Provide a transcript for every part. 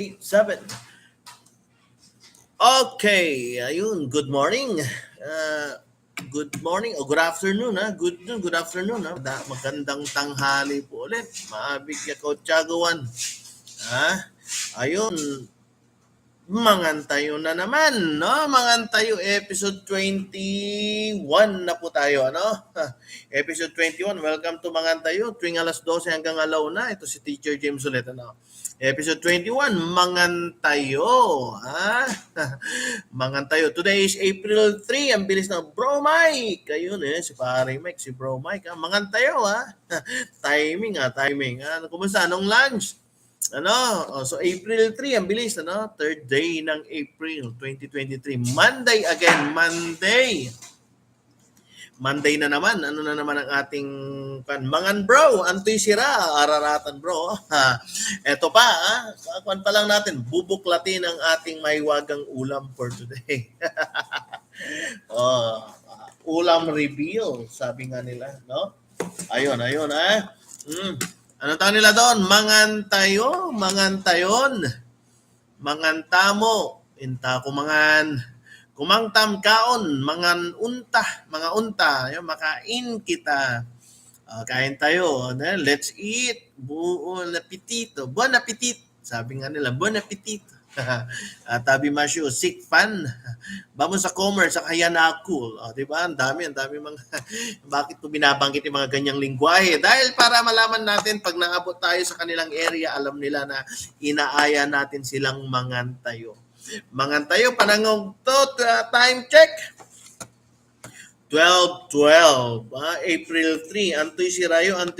7. Okay, ayun, good morning. Good morning o good afternoon ha. Good afternoon ha. Magandang tanghali po ulit. Maabig ako tiyagawan. Ha? Ayun, Mangantayo na naman, no? Mangantayo episode 21 na po tayo, ano? Episode 21. Welcome to Mangantayo. Tuwing alas 12 hanggang alaw na. Ito si Teacher James ulit, ano? Episode 21, Mangantayo. Ha? Mangantayo. Today is April 3. Ang bilis ng Bro Mike. Ayun si pare Mike, si Bro Mike. Ha? Mangantayo, ha? timing. Ano, kumusta? Anong lunch? So April 3, ang bilis, Third day ng April 2023. Monday again, Monday. Monday na naman. Ano na naman ang ating mangan bro? Antoy sira, araratan bro. Eto pa, Kwan pa lang natin, bubuklatin ang ating maiwagang ulam for today. Ulam reveal, sabi nga nila, no? Ayun, Ano tawag nila doon? Mangantayon, mangantamo, inta kumangan, kumangtam kaon, mga unta, yung makain kita. Kain tayo. Let's eat. Buon appetito. Buon appetit. Sabi nga nila, buon appetit. Tabi masyo, sick fan. Vamos sa commerce, sa kaya na cool. Diba? Ang dami mga, bakit ko binabanggit yung mga ganyang lingwahe? Dahil para malaman natin, pag naabot tayo sa kanilang area, alam nila na inaaya natin silang mangantayo. Mangantayo, panangog to, time check. 12:12, April 3. Antoy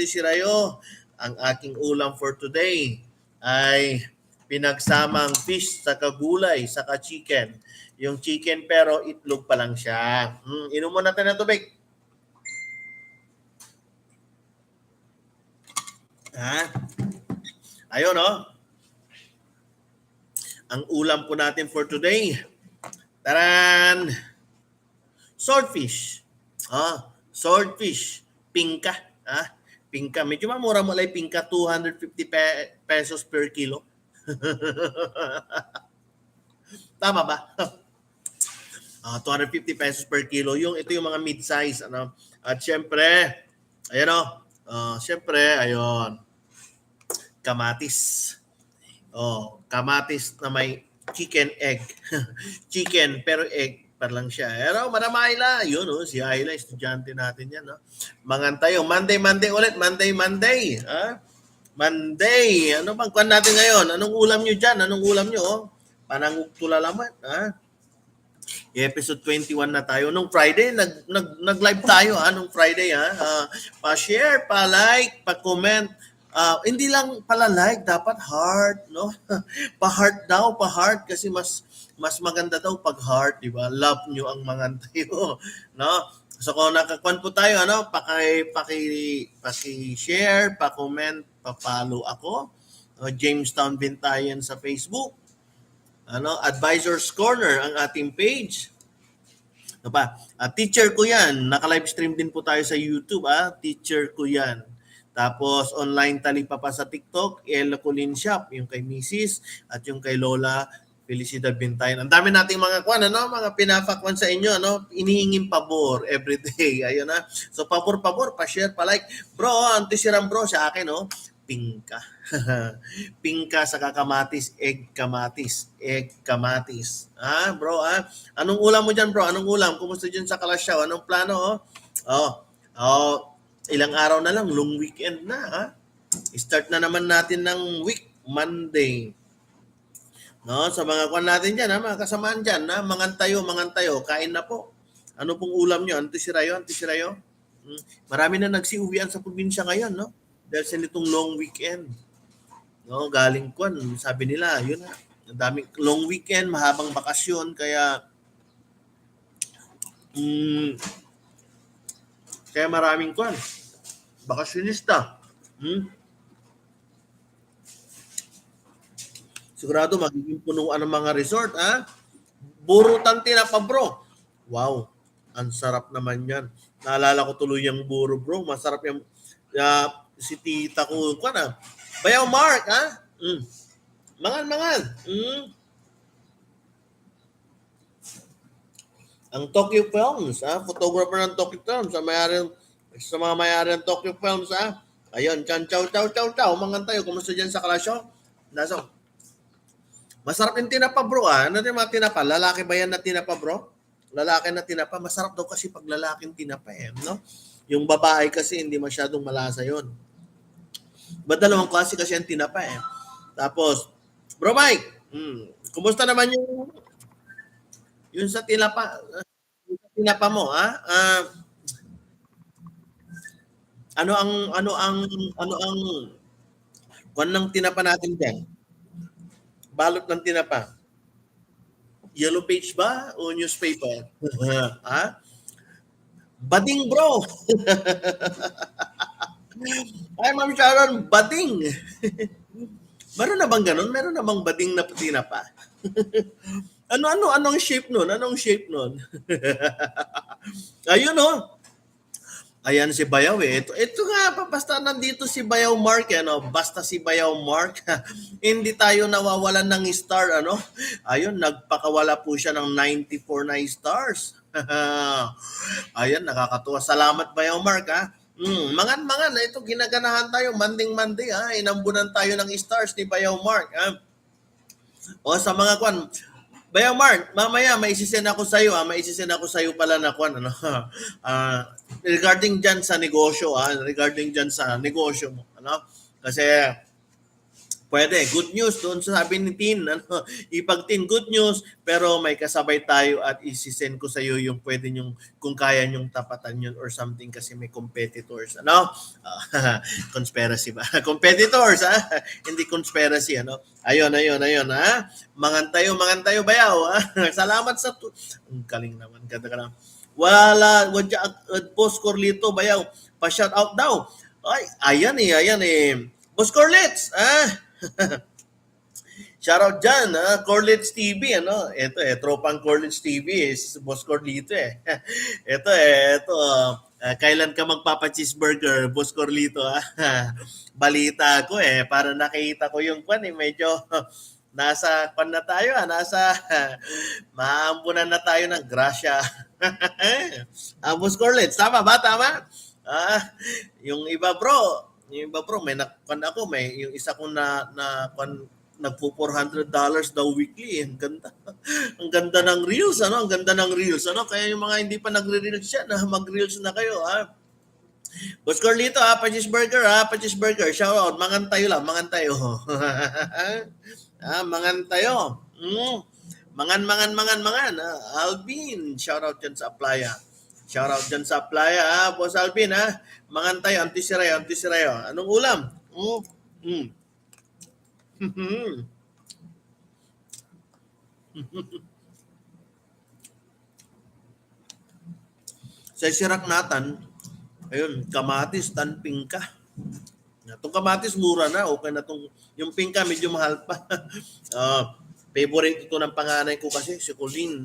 Sirayo. Ang aking ulam for today ay pinagsamang fish sa kagulay, sa chicken. Yung chicken pero itlog pa lang siya. Inom mo natin ng tubig. Ayun, Ang ulam po natin for today. Taran! Swordfish. Swordfish. Pingka. Pingka. Medyo mamura mo lang pingka, 250 pesos per kilo. Tama ba? 250 pesos per kilo. Ito yung mga mid-size. At syempre, ayun, kamatis. Kamatis na may chicken egg. Chicken pero egg pa lang siya. Pero Ayla, yun si Ayla, estudyante natin yan. Mangantayo. Monday ulit. Monday. Monday. Ano bang kwan natin ngayon? Anong ulam nyo dyan? Anong ulam nyo? Panangug tulalaman. Episode 21 na tayo. Nung Friday, nag-live tayo. Nung Friday, pa-share, pa-like, pa-comment. Hindi lang pala like, dapat heart, no? Pa-heart daw, pa-heart kasi mas maganda daw pag heart, di ba? Love nyo ang mangantayo, no? So kung nakakwan po tayo, paki-share, pa-comment, pa-follow ako. Jamestown Bintayan sa Facebook. Advisors Corner ang ating page. Teacher ko yan. Naka-live stream din po tayo sa YouTube. Teacher ko yan. Tapos online talipa pa sa TikTok, El Colin Shop, yung kay Mrs. at yung kay Lola Felicidad Bintayan. Ang dami nating mga mga pinapakwan sa inyo, inihinging pabor every day. Ayun So pabor, pa-share, pa-like. Bro, antisiram bro sa akin, pingka. Pingka sa kamatis, egg kamatis. Bro, Anong ulam mo dyan, bro? Anong ulam? Kumusta dyan sa Kalasyaw? Anong plano, ilang araw na lang, long weekend na, Start na naman natin ng week, Monday. Sa mga kwan natin dyan, mga kasamaan dyan, mangantayo, kain na po. Ano pong ulam nyo? Antisirayo? Marami na nagsiuwian sa probinsya ngayon, dahil sa nitong long weekend. Galing kwan, sabi nila, yun na. Ang daming long weekend, mahabang bakasyon, kaya maraming kwan. Bakasyonista. Sigurado magiging punuan ng mga resort, Burutan tinapa, bro. Wow, ang sarap naman yan. Naalala ko tuloy yung buro, bro. Masarap yung si tita ko. Bayaw Mark, Mangan. Ang Tokyo Films, photographer ng Tokyo Films, sa mga mayari ng Tokyo Films, ayun, chan chow, mangan tayo, kumusta dyan sa Kalasyo? Nasa, masarap yung tinapa bro, ano yung mga tinapa? Lalaki ba yan na tinapa bro? Lalaki na tinapa, masarap daw kasi pag lalaking tinapa no? Yung babae kasi hindi masyadong malasa yon. Dalawang klase kasi ang tinapa Tapos, bro Mike, kumusta naman yung sa tinapa, tinapa mo, ano ang ano ang ano ang kwan ng tinapa natin diyan? Balot ng tinapa. Yellow page ba o newspaper? ha? Bading bro. Ay Ma'am Sharon, bading. Meron na bang ganun? Meron na bang bading na tinapa? Anong shape nun? Anong shape nun? Ayun Ayan si Bayaw Ito nga, basta nandito si Bayaw Mark, basta si Bayaw Mark, hindi tayo nawawalan ng star, Ayun, nagpakawala po siya ng 94 na stars. Ayan, nakakatuwa. Salamat Bayaw Mark, mangan, ito ginaganahan tayo, manding-mandi, inambunan tayo ng stars ni Bayaw Mark, O sa mga kwan, Bayaw Mark, mamaya may isisend ako sa iyo, may isisend ako sa iyo pala na kwan regarding diyan sa negosyo, regarding diyan sa negosyo mo, Kasi pwede, good news doon sa sabi ni Tin, ipag-Tin, good news, pero may kasabay tayo at isisend ko sa iyo yung pwede nyong, kung kaya nyong tapatan yun or something kasi may competitors, conspiracy ba? Competitors, hindi conspiracy, Ayun, Mangan tayo, Bayaw, Salamat sa, ang galing naman, ganda ka lang. Wadya, Boss Corlito, Bayaw, pa-shout out daw. Ay, ayan Boss Corlitz, Shoutout dyan, Corlitz TV, Ito tropang Corlitz TV, Boss Corlito Ito, kailan ka magpapa-cheeseburger, Boss Corlito, Balita ko para nakita ko yung kwan medyo nasa kwan na tayo, maambunan na tayo ng grasya. Boss Corlitz, tama ba? Tama? Yung iba bro, may nakwan ako, may yung isa ko na kwan, nagpo $400 daw weekly. Ang ganda. Ang ganda ng reels, Ang ganda ng reels, Kaya yung mga hindi pa nagre-reels siya, mag-reels na kayo, Boss Corlito, pa-cheeseburger, shout out, mangan tayo lang, mangan tayo. Mangan tayo. Mangan. Alvin, shout out dyan sa Playa. Shout out dyan sa Playa, Boss Alvin, Mangan tayo, antisirayo. Anong ulam? Sa Sirak Natan, ayun, kamatis, tan pingka. Itong kamatis mura na, okay na tong yung pingka medyo mahal pa. Favorite ito ng panganay ko kasi, si Colleen,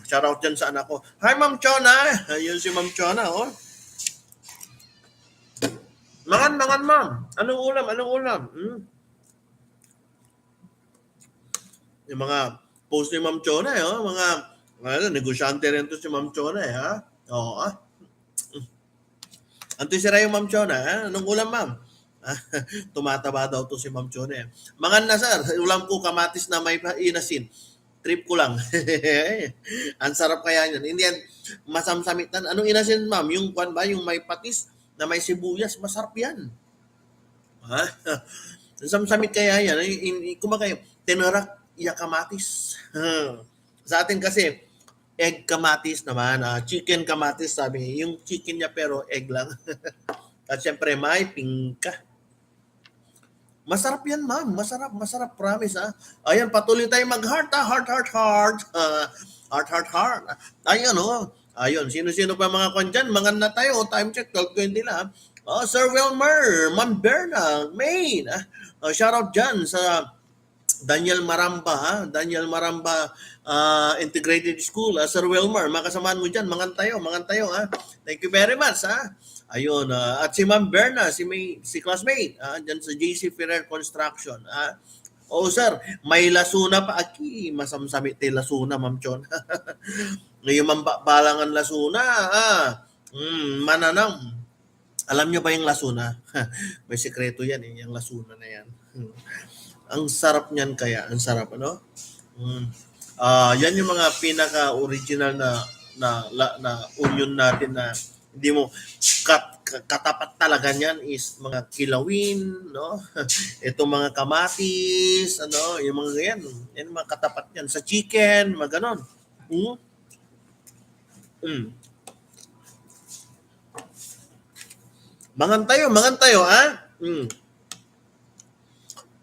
Shout out dyan sa anak ko. Hi, Ma'am Chona. Ayun si Ma'am Chona, Mangan, Ma'am. Anong ulam? Yung mga post ni Ma'am Chona, mga negosyante rin to si Ma'am Chona, Oo, Antisira yung Ma'am Chona, Anong ulam, Ma'am? Tumataba daw to si Ma'am Chona, Mangan na, sir. Ulam ko kamatis na may inasin. Trip ko lang. Ang sarap kaya yun. Hindi yan masamsamitan. Anong inasin, Ma'am? Yung kwan ba? Yung may patis na may sibuyas. Masarap yan. Samsamit kaya yan. Kumakayo, tinarak kamatis. Sa atin kasi, egg kamatis naman. Chicken kamatis, sabi. Yung chicken niya pero egg lang. At syempre, may pingka. Masarap yan, Ma'am. Masarap. Promise, Ayan, patuloy tayo mag-heart, Heart. Heart. Ayun, Ayun, sino-sino pa mga kwan dyan? Mangan na tayo. Time check, 12:20 lang. Sir Wilmer, Ma'am Berna, Maine. Shout out dyan sa Daniel Maramba, Integrated School. Sir Wilmer, makasamaan mo dyan. Mangan tayo, Thank you very much, Ayun, at si Ma'am Berna, si classmate, dyan sa JC Ferrer Construction. Oo, sir. May lasuna pa. Aki, masamsami ti lasuna, Ma'am Chon. Ngayon balangan lasuna. Mananam. Alam niyo ba yung lasuna? May sekreto yan eh, yung lasuna na yan. Ang sarap niyan kaya, ang sarap, ano? Mm. Yan yung mga pinaka-original na onion natin na hindi mo katapat talaga niyan is mga kilawin, no? Ito mga kamatis, ano, yung mga ganyan. Yan mga katapat niyan sa chicken, mga ganon. Mm. Mm. Mangan tayo, ha? Mm.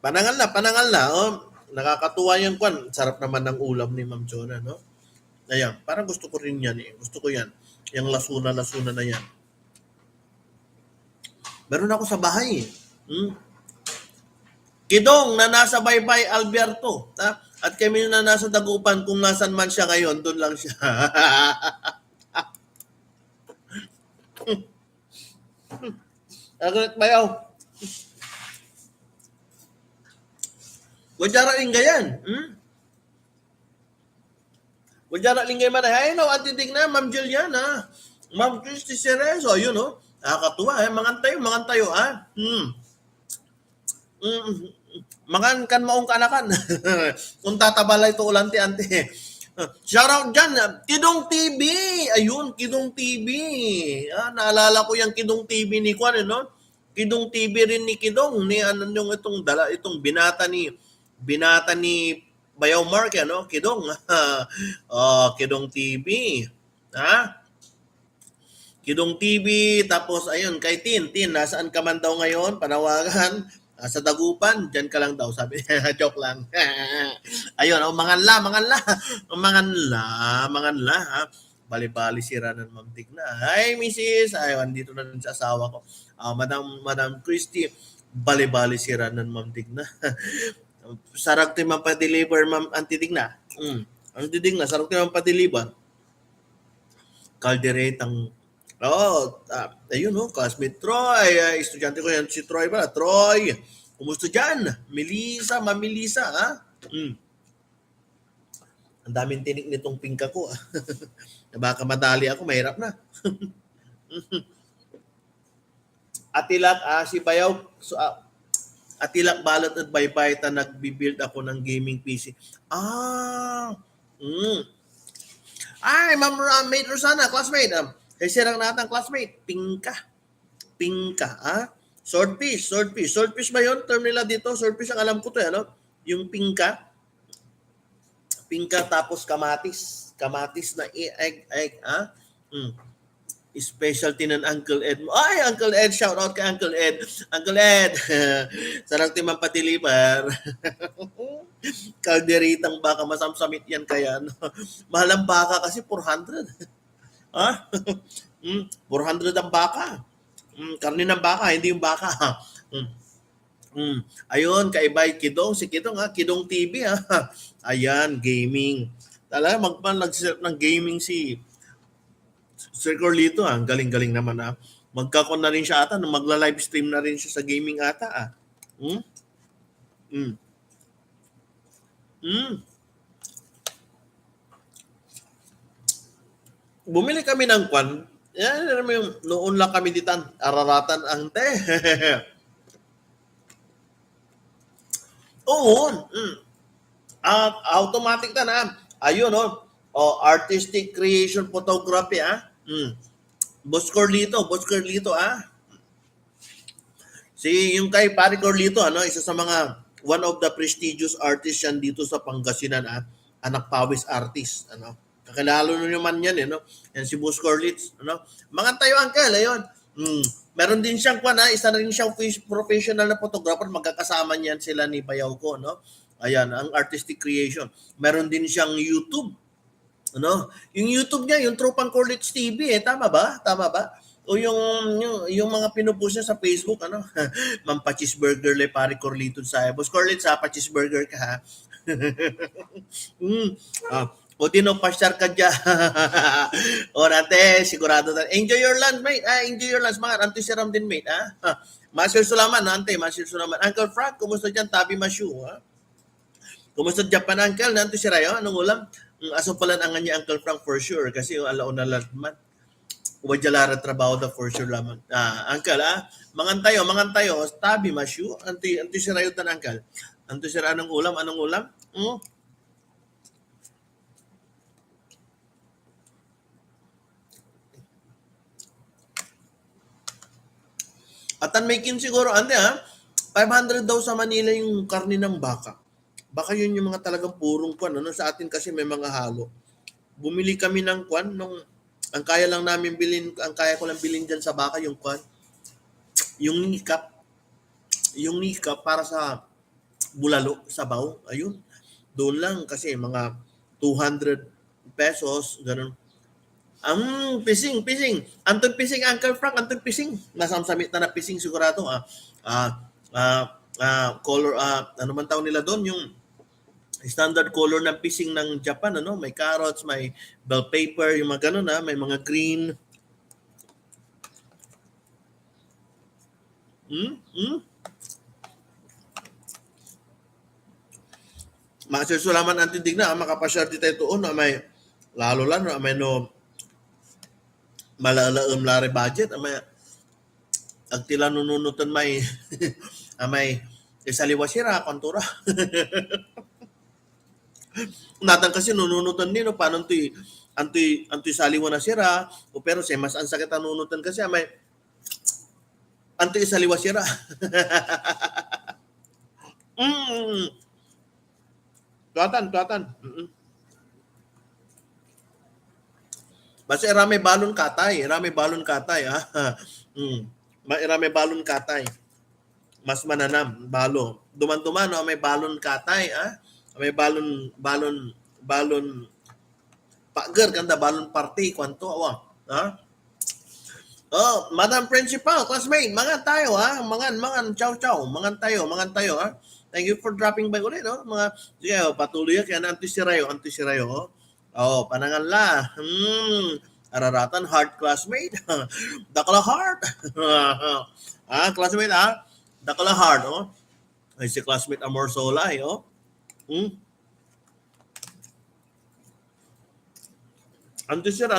Panangal na, oh. Nakakatuwa yung kwan. Sarap naman ng ulam ni Ma'am Jonah, no? Ayan, parang gusto ko rin yan eh. Gusto ko yan. Yung lasuna na yan. Meron ako sa bahay eh. Hmm? Kidong na nasa Baybay Alberto. Ha? At kami na nasa Dagupan, kung nasan man siya ngayon, doon lang siya. Agad bayaw. Wajara ingayan. Wajara lingay man. Ay, no, at titig na, Ma'am Juliana. Ma'am Christy Cerezo, yun, no? Nakakatuwa, eh. Mangan tayo, ha? Mangan kan maong kanakan. Kung tatabalay to ulan ti ante. Shout out dyan, Kidong TV. Ayun, Kidong TV. Naalala ko yung Kidong TV ni Kwan, no? Kidong TV rin ni Kidong, ni ano yung itong binata ni Bayaw Mark, ano? Kidong. Kidong TV. Ha? Kidong TV, tapos ayun, kay Tin, nasaan ka man daw ngayon? Panawagan. Sa Dagupan, dyan ka lang daw, sabi. Joke lang. Ayun, manganla, ha? Bali-bali sira ng Ma'am Tigna. Hi, Mrs. Ayun, dito na rin sa asawa ko. Madam Christy, bali-bali sira ng Ma'am Tigna. Sarap tayo mapadeliver, Ma'am Antitigna. Ang titigna, sarap tayo mapadeliver. Calderetang ayun classmate Troy, estudyante ko yan si Troy pala. Troy, kumusta dyan? Ma'am Melissa, ha? Ang daming tinik nitong pingka ko. Baka madali ako, mahirap na. Atilak, si Bayaw, Atilak balot at baybay ta nagbi-build ako ng gaming PC. Ay, Ma'am Mate Rosana, classmate. Kasi lang natin classmate, Pingka, ha? Swordfish ba yun? Term nila dito, swordfish ang alam ko to, ano? Yung Pingka tapos kamatis na egg, ha? Specialty ng Uncle Ed. Ay, Uncle Ed, shout out kay Uncle Ed. Uncle Ed, sarang timang patilibar. Kalderitang baka, masamsamit yan kaya. No? Mahal ang baka kasi 400. Ha? 400 ang baka. Karne ng baka, hindi yung baka. Ayun, kaibay Kidong. Si Kidong, Kidong TV, ha? Ayan, gaming. Talaga, mag-set ng gaming si Sir Corlito, ang galing-galing naman, ha? Magkakon na rin siya ata, magla-live stream na rin siya sa gaming ata, ha? Bumili kami ng kwan. Yan, noon lang kami dito, araratan ang te. Oo. Automatic na. Ayun, artistic creation photography, Boss Corlito, yung kay Pari Corlito, isa sa mga one of the prestigious artists yan dito sa Pangasinan, anak pawis artist, kakilalo naman yan, yan si Boss Corlitz, mga tayo uncle, ayun. Meron din siyang isa na rin siyang professional na photographer, magkakasama niyan sila ni Bayaw ko, Ayan, ang artistic creation. Meron din siyang YouTube, Yung YouTube niya, yung Tropang Corlitz TV, tama ba? O yung mga pinupost niya sa Facebook, Ma'am Cheeseburger le Pare Corlito sa Boss Corlitz, pa-cheeseburger ka, ha? O pasyar ka dyan. O nate, sigurado na. Enjoy your lunch, mate. Enjoy your lunch, mga anti-serum din, mate. Masir Sulaman, ante, Masir Sulaman. Uncle Frank, kumusta dyan? Tabi Masyu, ha? Kumusta Japan, Uncle? Nanto si Rayo, anong ulam? Aso pala ang niya Uncle Frank for sure kasi yung alaon na ladman. Wajalara trabaho da for sure lamang. Uncle, mangan tayo, tabi masyu, anti si Rayo tan Uncle. Anto si Rayo, anong ulam? Hmm? Atan may kin siguro, 500 daw sa Manila yung karne ng baka. Baka yun yung mga talagang purong kwan. Ano? Sa atin kasi may mga halo. Bumili kami ng kwan nung ang kaya lang namin bilhin, ang kaya ko lang bilhin diyan sa baka yung kwan, yung nikap, para sa bulalo, sabaw. Ayun. Doon lang kasi mga 200 pesos, ganun. Ang pising. Anton pising, Uncle Frank, Anton pising. Nasamsamit na pising sigurado. Ah, ah, color, ano man tawag nila doon, yung standard color ng pising ng Japan, ano? May carrots, may bell pepper, yung mga ganun, may mga green. Hmm? Hmm? Masasulaman ang tindig na, makapasyar di tayo tuon, may lalo lang, may no malalaom lari budget, may agtila nununutan may may isaliwa sira, kontura. Natan kasi nununutan din, no, paano antoy saliwa na sira, o pero say mas ang sakit ang nunutan kasi may antoy saliwa sira. mm. Tuatan. Basta rame balon katay, ha. Rame balon katay. Mas mananam, balo. Duman-duman, no, may balon katay, ha. May balon pager kanda balon party kwanto awa, ha. Oh, Madam Principal, classmate, mangan tayo, ha. Mangan, ciao. Mangan tayo, ha. Thank you for dropping by ulit, no. Mga, sige, patuloy kaya na anti si Rayo, oh. Oh, panangan la. Araratan, hard classmate. Dakla hard. Classmate, Dakla hard, oh. Ay, si classmate Amor Solay, oh. Anti sira.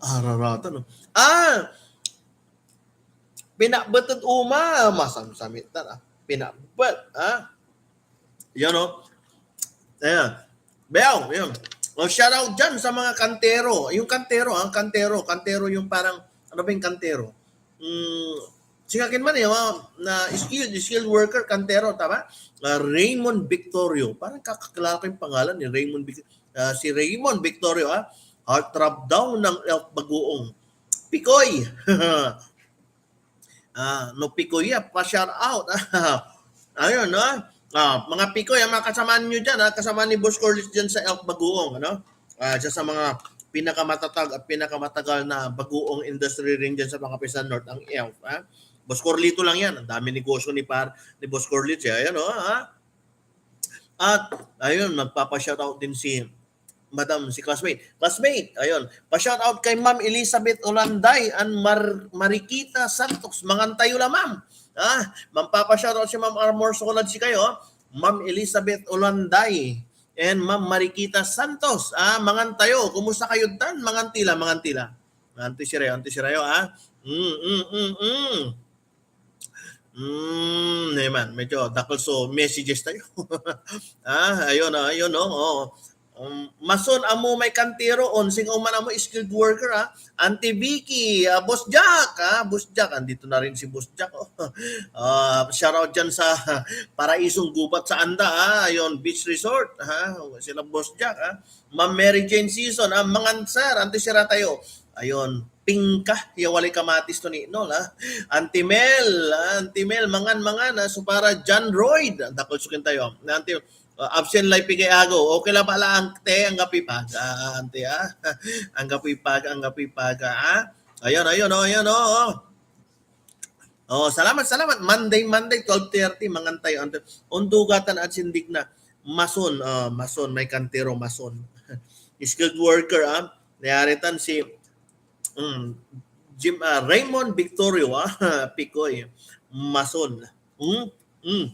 Araratan, oh. Pinabatot uma, masamsamit na, pinabat, Yan, oh. Ayan. Bel, yun. Oh, shout out dyan sa mga kantero. Yung kantero, kantero yung parang, ano ba yung kantero? Sikakin man na skilled worker, kantero, tama? Raymond Victorio. Parang kakakilala ko yung pangalan ni Raymond Victorio. Si Raymond Victorio, heartthrob daw ng Elf Bagoong. Pikoy. No Pikoy, pa-shout out. Ayun, no? Mga Pikoy, mga kasamaan nyo dyan, kasama ni Boss Corliss dyan sa Elk Bagoong, ano? Siya sa mga pinakamatatag at pinakamatagal na bagoong industry rin dyan sa Pangasinan North, ang Elk, Boss Corlito lang yan. Ang dami negosyo ni Boss Corlito. Ayan, At, ayun, magpapa-shoutout din si Madam, si classmate. Classmate, ayun. Pa-shoutout kay Ma'am Elizabeth Olanday and Mariquita Santos. Mangantayo la, ma'am. Ma'am, papa-shoutout si Ma'am Armor Solad si kayo. Ma'am Elizabeth Olanday and Ma'am Mariquita Santos. Mangantayo. Kumusta kayo dan? Mangantila. Anti si Rayo, naman, medyo dakalso messages tayo. Ayun, mason amo may kantero on sing man amo skilled worker, Auntie Vicky, Boss Jack, Boss Jack, andito na rin si Boss Jack, shout out dyan sa Paraisong Gubat sa Anda, ayun, Beach Resort, sila Boss Jack, Ma'am Mary Jane Season, mga sir, Auntie Sira tayo, ayun, pingka, yawali kamatis to ni Nol, Antimel, mangan, so para John Royd, dakol sukin tayo, absent life pigay ago, okay lang pala ang te, ang gapipag, ante, ang gapipag, ayun, salamat, Monday, 12:30, mangan tayo, undugatan at sindig na, mason, may kantero, mason, skilled worker, nayaritan si, Raymond Victorio, Picoy, Mason. Mm, mm.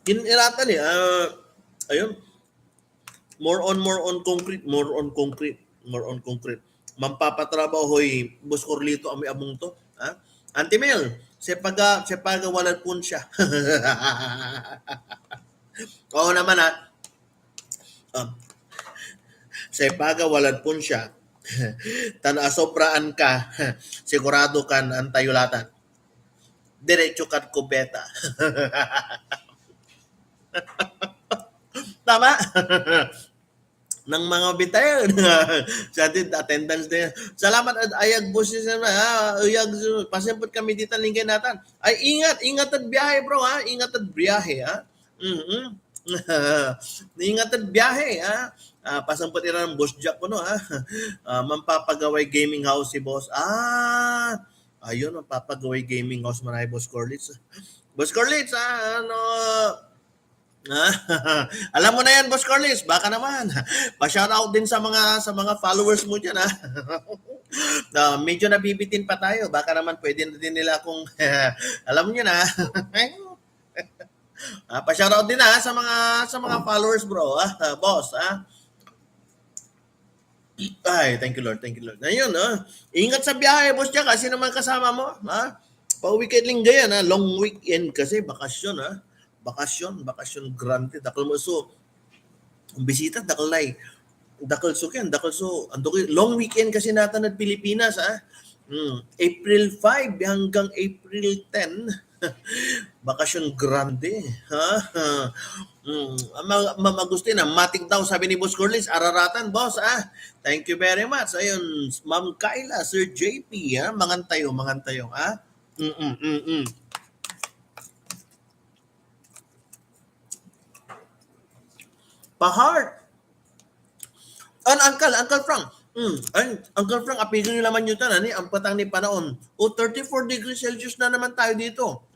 Kiniratan eh. Ayun, more on concrete. Mampapatrabahoy Boss Corlito ang may among to. Ha? Auntie Mel, sepaga walan pun siya. Oo naman ha. Um, sepaga walan pun siya. Sobraan ka, sigurado kan ang tayulatan. Diretso kat kubeta. Tama? Ng mga bitayon sa atin attendance din. Salamat at ayag boses na ayag pasempot kami dito lingkay natin. Ay ingat at biyahe bro ha. Ingat at biyahe ha. Mhm. Ingat at biyahe ha. Pasampot ira ng boss Jack ko no ha. Mampapagaway gaming house si boss. Ayun, mampapagaway gaming house manay boss Corlitz. Boss Corlitz ano alam mo na yan, Boss Carlos. Baka naman. Pa-shoutout din sa mga followers mo diyan, ha. Medyo nabibitin pa tayo. Baka naman pwede na din nila kung alam niyo na. Pa-shoutout din ha sa mga followers, bro. Boss, ha. Ay, thank you Lord, thank you Lord. Ayun, ingat sa biyahe, boss Jack. Kasi naman kasama mo, ha? Pa-weekend linggo yan, ha? Long weekend kasi, bakasyon, ha? Bakasyon grande. Dakal mo so, ang bisita, dakalay. Dakal so yan, dakal so. Long weekend kasi natin at Pilipinas, ha? April 5 hanggang April 10. Bakasyon grande. Ha? Magusto na. Matik daw, sabi ni Boss Corliss. Araratan, boss. Thank you very much. Ayun, Ma'am Kyla, Sir JP. Mangantayo. Ha? Pa-heart. Uncle Frank. Uncle Frank, apigil nyo naman yun ni ang patang ni panahon. 34 degrees Celsius na naman tayo dito.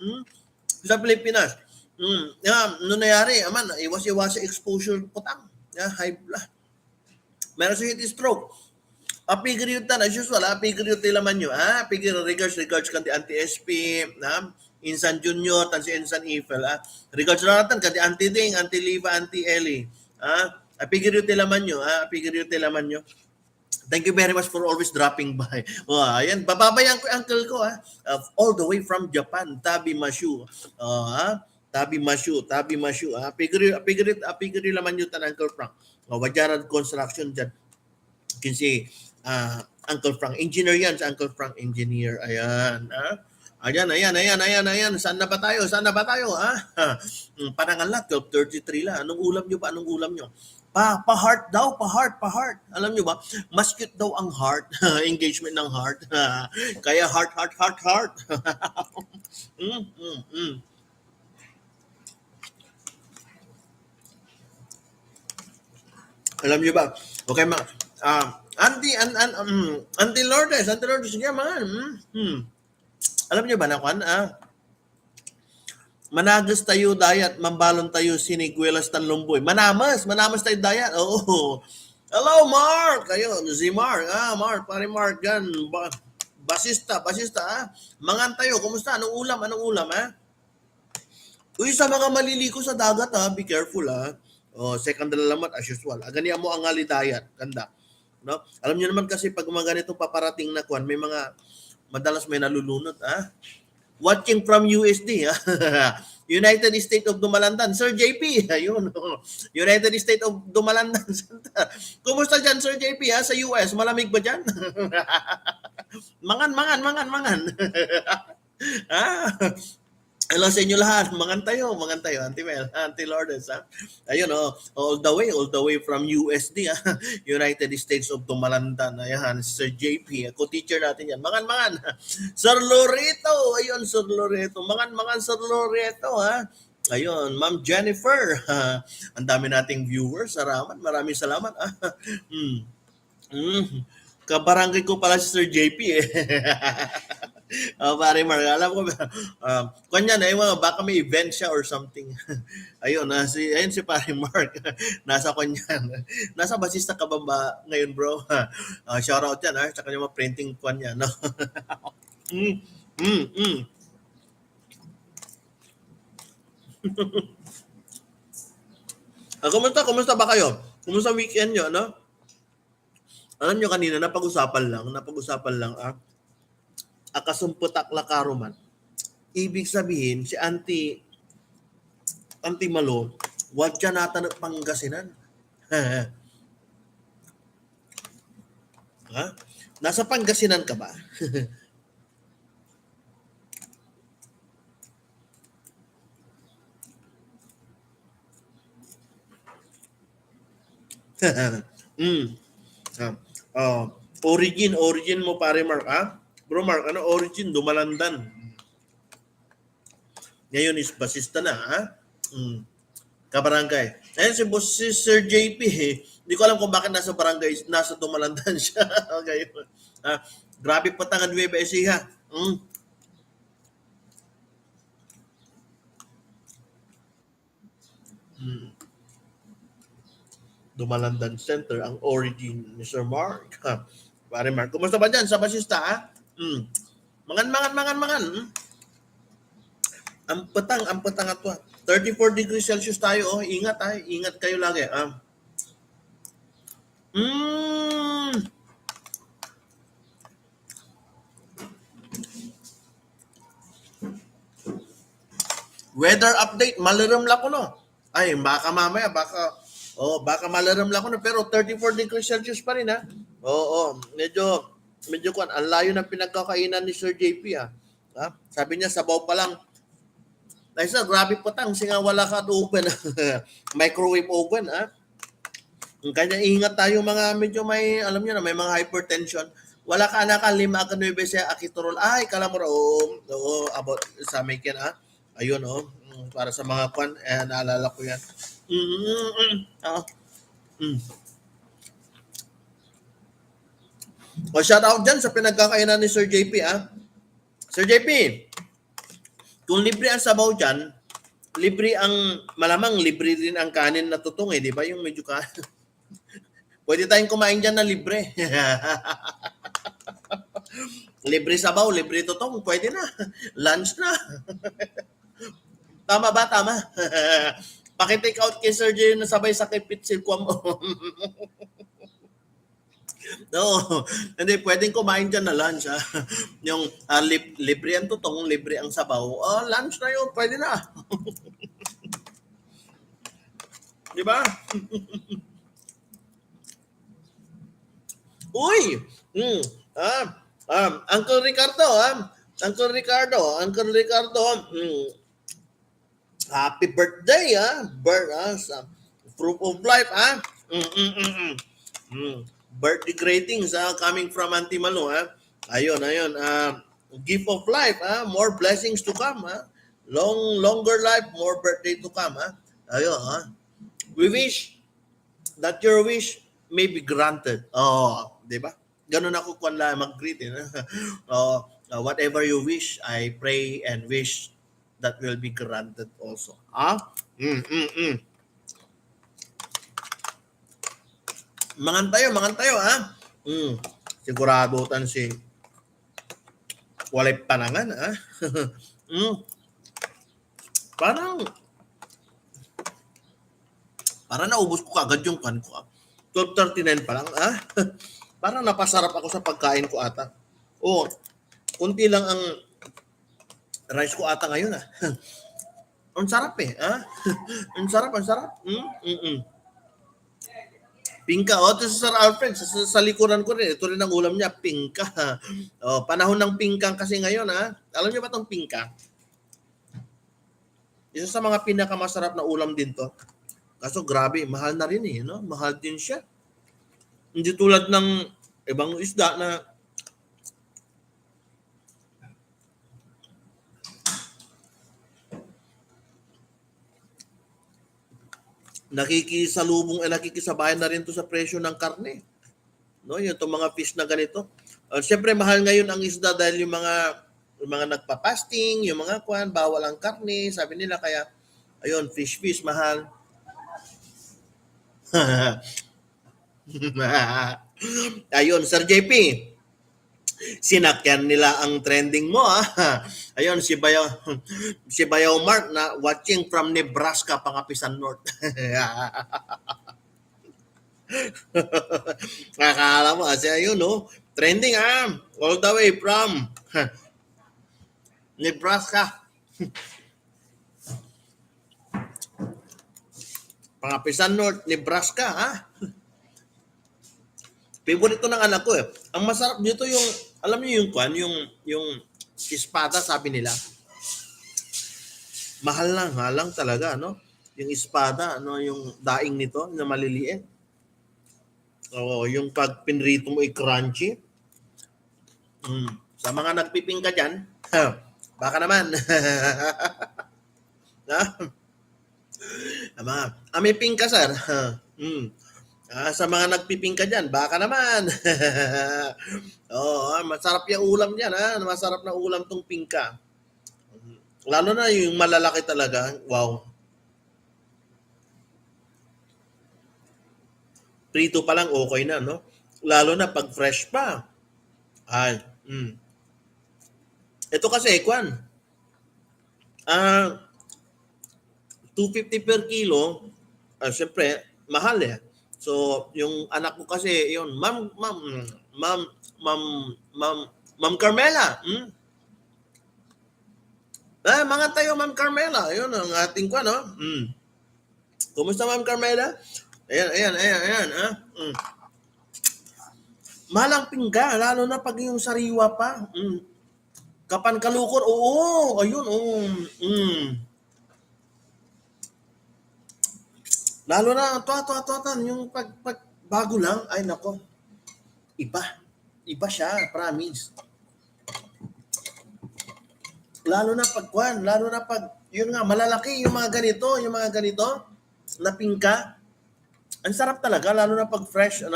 Sa Pilipinas. No nangyari, iwas exposure putang. High blood. Meron sa heat stroke. Apigil yun as usual, apigil yun tilaman nyo. Apigil regards kan di anti-SP, Insan Junior, tan si Insan Eiffel. Regards na natin, kan di anti-Ding, anti-Liva, anti-Eli. Apigil yun tilaman nyo. Thank you very much for always dropping by. Ayan, bababayan ko yung uncle ko all the way from Japan, Tabi Mashu. Tabi Mashu. Apigiri laman yun tan Uncle Frank. Wajaran construction dyan. Kasi Uncle Frank, engineer yan sa Uncle Frank, engineer. Ayan. Ayan. Saan na ba tayo? Panangal na, 12:33 lang. Anong ulam nyo? Pa-heart daw, pa-heart. Alam nyo ba, mas cute daw ang heart, engagement ng heart. Kaya heart. Alam nyo ba, okay Auntie Lourdes, sige man. Alam nyo ba na managas tayo dayat, mambalon tayo siniguelas tanlumboy. Manamas tayo dayat. Oo. Hello, Mark. Ayun, si Mark. Mark, pare Mark yan. Basista, Mangan tayo, kumusta? Anong ulam, Uy, sa mga maliliko sa dagat, be careful, second lalamat, as usual. Ganyan mo ang alidayat. Ganda. No? Alam niyo naman kasi pag mga ganitong paparating na may mga, madalas may nalulunod, Watching from USD, United States of Dumalandan. Sir JP, ayun. United States of Dumalandan. Kumusta dyan, Sir JP, sa US? Malamig ba dyan? mangan. Hello sa inyo lahat. Mangan tayo, Auntie Mel, Auntie Lourdes, Ayun, all the way from USD, United States of Dumalandan. Ayan, Sir JP, co-teacher natin yan. Mangan. Sir Loreto, ayun, Sir Loreto. Mangan, Sir Loreto, Ayun, Ma'am Jennifer. Ang dami nating viewers. Maraming salamat. Kabarangay ko pala si Sir JP, Pare Mark, alam ko ba, kanya na yung mga baka may event siya or something. Ayun, ayun si Pare Mark. Nasa kanya. Nasa basista ka ba ngayon, bro? Shout out yan, ha? Tsaka yung mga printing kanya, no? mm, mm, mm. Kumusta ba kayo? Kumusta weekend nyo, no? Alam nyo kanina, napag-usapan lang, akasumputak lakaruman. Ibig sabihin, si Auntie Malo, wag siya natan at Pangasinan. Ha? Nasa Pangasinan ka ba? mm. Ah, origin mo pare Mark, ha? Bro Mark, ano origin? Dumalandan. Ngayon is basista na, ha? Mm. Kabarangay. Ayun si Sir JP, Hindi ko alam kung bakit nasa barangay, nasa Dumalandan siya. Okay. Ah, grabe patangan Nueva Ecija. Mm. Dumalandan Center, ang origin ni Sir Mark. Pare Mark, kumusta ba dyan sa basista, ha? Mangan. Ang petang ato. 34 degrees Celsius tayo, oh. Ingat, ha? Ingat kayo lagi. Mm, Weather update, malaram lang ko, no? Ay, baka malaram lang ko, no? Pero 34 degrees Celsius pa rin, ha? Oo, medyo kwan, ang layo ng pinagkakainan ni Sir JP, ha? Sabi niya, sabaw pa lang. Ay, sir, grabe po tang, singa wala ka open. Microwave oven, ha? Kanya ingat tayo mga medyo may, alam niyo na, may mga hypertension. Wala ka anak, lima ka 9 siya, akitorol. Ay, kala mo, oo, about sa may kin, Ayun, para sa mga kwan, naalala ko yan. Ah, mm. O, shout out dyan sa pinagkakainan ni Sir JP, Sir JP, kung libre ang sabaw dyan, malamang libre din ang kanin na tutong, di ba? Yung medyo ka. Pwede tayong kumain dyan na libre. Libre sabaw, libre tutong, pwede na. Lunch na. Tama ba? Tama. Paki-take out kay Sir Jay na sabay sa kipit silkwam mo. No, hindi pwedeng kumain dyan na lunch. Yung libre ang tutong, libre ang sabaw. Lunch na yun, pwede na. Di ba? Uy! Uncle Ricardo, Uncle Ricardo, happy birthday, proof of life, birthday greetings, coming from Auntie Malu, Ayun, gift of life, more blessings to come, longer life, more birthday to come, Ayun, We wish that your wish may be granted. Oh, di ba? Ganun ako kung mag-greet. Whatever you wish, I pray and wish that will be granted also. Mangan tayo, Sigurado tan si walay panangan, Parang naubos ko agad yung kan ko. 12:39 pa lang, Parang napasarap ako sa pagkain ko ata. Kunti lang ang rice ko ata ngayon, Ang sarap ang sarap. Pingka. Ito si Sir Alfred, sa likuran ko rin. Ito rin ang ulam niya, pingka. Panahon ng pingkang kasi ngayon, Alam niyo ba itong pingka? Isa sa mga pinakamasarap na ulam din to. Kaso grabe, mahal na rin no? Mahal din siya. Hindi tulad ng ibang isda na nakikisabayan na rin to sa presyo ng karne. No, yung mga fish na ganito. Siyempre mahal ngayon ang isda dahil yung mga yung mga nagpa-fasting, yung mga kwan, bawal ang karne, sabi nila kaya, ayun, fish mahal. Ayun, Sir JP, sinakyan nila ang trending mo Ayun, si Bayaw Mark na watching from Nebraska, Pangapisan North. Nakakala mo kasi ayun no, trending all the way from Nebraska, Pangapisan North, Nebraska Favorito ng anak ko Ang masarap dito yung, alam niyo yung kwan, yung espada sabi nila. Mahal lang talaga, no? Yung espada, no? Yung daing nito na maliliit. Oo, yung pag pinrito mo crunchy. Sa mga nagpiping ka dyan, baka naman. May ping ka, sir. Sa mga nagpiping ka dyan, baka naman. Masarap yung ulam dyan, masarap na ulam tong pingka. Lalo na yung malalaki talaga, wow. Prito pa lang okay na, no? Lalo na pag fresh pa. Ito kasi, kwan. 250 per kilo, syempre, mahal So, yung anak ko kasi, yun, Ma'am Carmela. Mga tayo, Ma'am Carmela. Yun ang ating kwan, no? Kumusta, Ma'am Carmela? Ayan. Mahal ang pingga, lalo na pag yung sariwa pa. Kapan kalukor, ayun, Lalo na, yung pag bago lang, ay nako, iba siya, promise. Lalo na pag, yun nga, malalaki yung mga ganito, na pingka, ang sarap talaga, lalo na pag fresh,